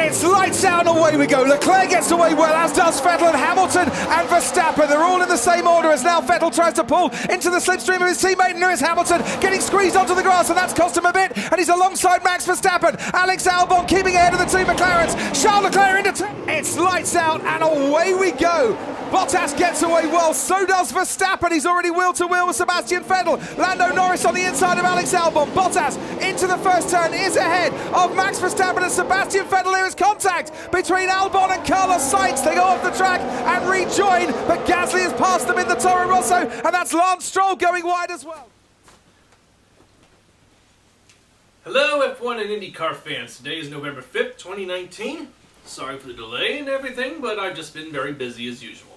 And it's lights out and away we go. Leclerc gets away well, as does Vettel and Hamilton and Verstappen. They're all in the same order as now Vettel tries to pull into the slipstream of his teammate. And there is Hamilton getting squeezed onto the grass, and that's cost him a bit. And he's alongside Max Verstappen. Alex Albon keeping ahead of the two McLarens. Charles Leclerc into it's lights out and away we go. Bottas gets away well, so does Verstappen. He's already wheel to wheel with Sebastian Vettel. Lando Norris on the inside of Alex Albon. Bottas into the first turn is ahead of Max Verstappen and Sebastian Vettel. There is contact between Albon and Carlos Sainz. They go off the track and rejoin, but Gasly has passed them in the Toro Rosso, and that's Lance Stroll going wide as well. Hello F1 and IndyCar fans. Today is November 5th, 2019. Sorry for the delay and everything, but I've just been very busy as usual.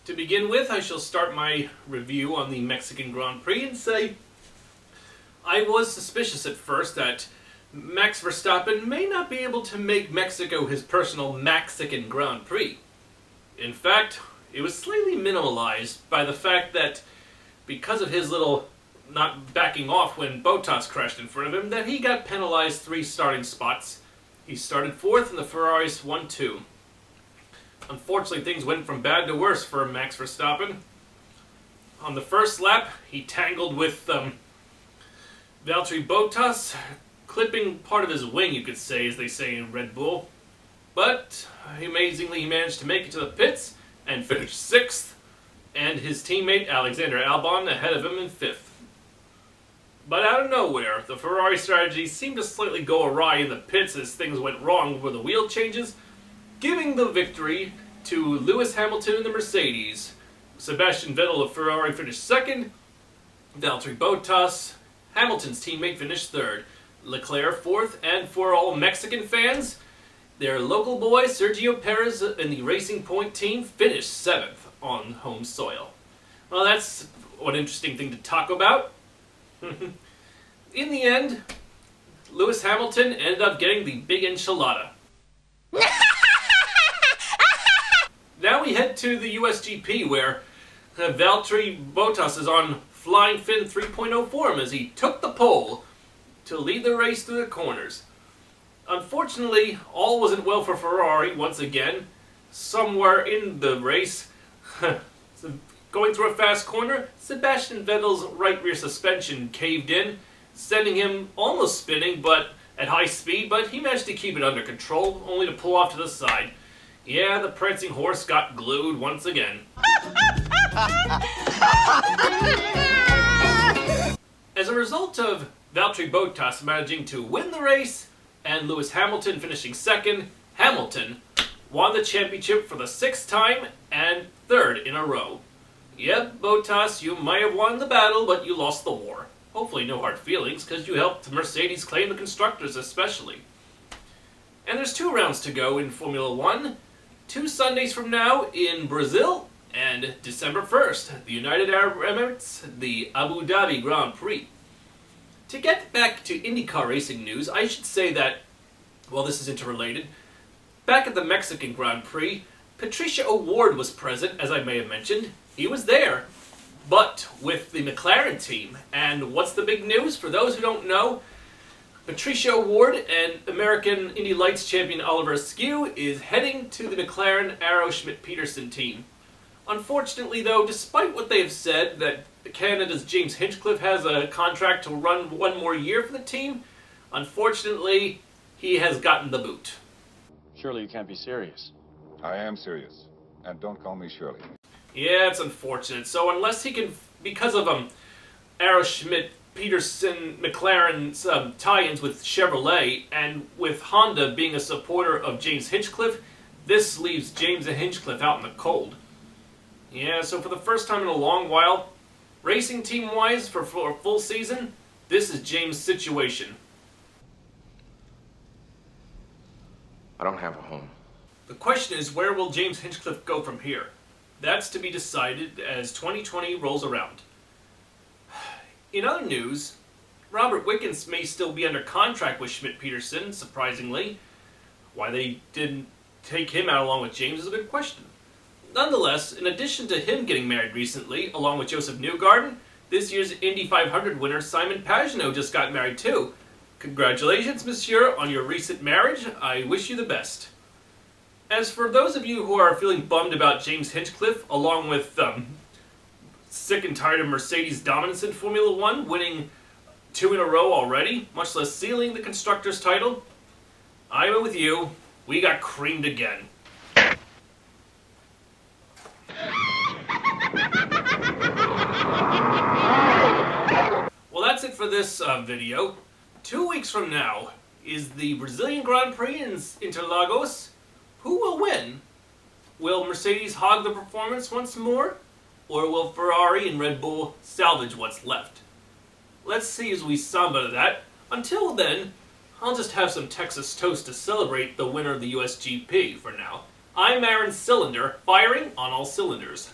To begin with, I shall start my review on the Mexican Grand Prix and say I was suspicious at first that Max Verstappen may not be able to make Mexico his personal Mexican Grand Prix. In fact, it was slightly minimalized by the fact that because of his little not backing off when Bottas crashed in front of him, that he got penalized 3 starting spots. He started 4th and the Ferraris won 2. Unfortunately, things went from bad to worse for Max Verstappen. On the first lap, he tangled with Valtteri Bottas, clipping part of his wing, you could say, as they say in Red Bull. But, amazingly, he managed to make it to the pits and finish 6th, and his teammate Alexander Albon ahead of him in 5th. But out of nowhere, the Ferrari strategy seemed to slightly go awry in the pits as things went wrong with the wheel changes, giving the victory to Lewis Hamilton in the Mercedes. Sebastian Vettel of Ferrari finished 2nd, Valtteri Bottas, Hamilton's teammate, finished 3rd, Leclerc 4th, and for all Mexican fans, their local boy Sergio Perez in the Racing Point team finished 7th on home soil. Well, that's one interesting thing to talk about. In the end, Lewis Hamilton ended up getting the big enchilada. Now we head to the USGP, where Valtteri Bottas is on Flying Fin 3.0 form as he took the pole to lead the race through the corners. Unfortunately, all wasn't well for Ferrari once again. Somewhere in the race, going through a fast corner, Sebastian Vettel's right rear suspension caved in, sending him almost spinning but at high speed, but he managed to keep it under control, only to pull off to the side. Yeah, the prancing horse got glued once again. As a result of Valtteri Bottas managing to win the race and Lewis Hamilton finishing 2nd, Hamilton won the championship for the 6th time and 3rd in a row. Yep, Bottas, you might have won the battle, but you lost the war. Hopefully no hard feelings, because you helped Mercedes claim the constructors especially. And there's 2 rounds to go in Formula 1. 2 Sundays from now in Brazil, and December 1st, the United Arab Emirates, the Abu Dhabi Grand Prix. To get back to IndyCar racing news, I should say that, well, this is interrelated. Back at the Mexican Grand Prix, Pagenaud Award was present, as I may have mentioned. He was there, but with the McLaren team. And what's the big news? For those who don't know, Pagenaud Award and American Indy Lights champion Oliver Askew is heading to the McLaren Arrow Schmidt-Peterson team. Unfortunately, though, despite what they have said, that Canada's James Hinchcliffe has a contract to run 1 more year for the team, unfortunately, he has gotten the boot. Surely you can't be serious. I am serious. And don't call me Shirley. Yeah, it's unfortunate. So unless he can, because of Arrow Schmidt-Peterson McLaren's tie-ins with Chevrolet, and with Honda being a supporter of James Hinchcliffe, this leaves James and Hinchcliffe out in the cold. Yeah, so for the first time in a long while, racing team-wise for a full season, this is James' situation. I don't have a home. The question is, where will James Hinchcliffe go from here? That's to be decided as 2020 rolls around. In other news, Robert Wickens may still be under contract with Schmidt-Peterson, surprisingly. Why they didn't take him out along with James is a good question. Nonetheless, in addition to him getting married recently, along with Joseph Newgarden, this year's Indy 500 winner Simon Pagenaud just got married too. Congratulations, monsieur, on your recent marriage. I wish you the best. As for those of you who are feeling bummed about James Hinchcliffe, along with sick and tired of Mercedes' dominance in Formula One, winning 2 in a row already, much less sealing the Constructors' title, I'm with you. We got creamed again. Well, that's it for this video. 2 weeks from now is the Brazilian Grand Prix in Interlagos. Who will win? Will Mercedes hog the performance once more? Or will Ferrari and Red Bull salvage what's left? Let's see as we samba to that. Until then, I'll just have some Texas toast to celebrate the winner of the USGP for now. I'm Aaron Cylinder, firing on all cylinders.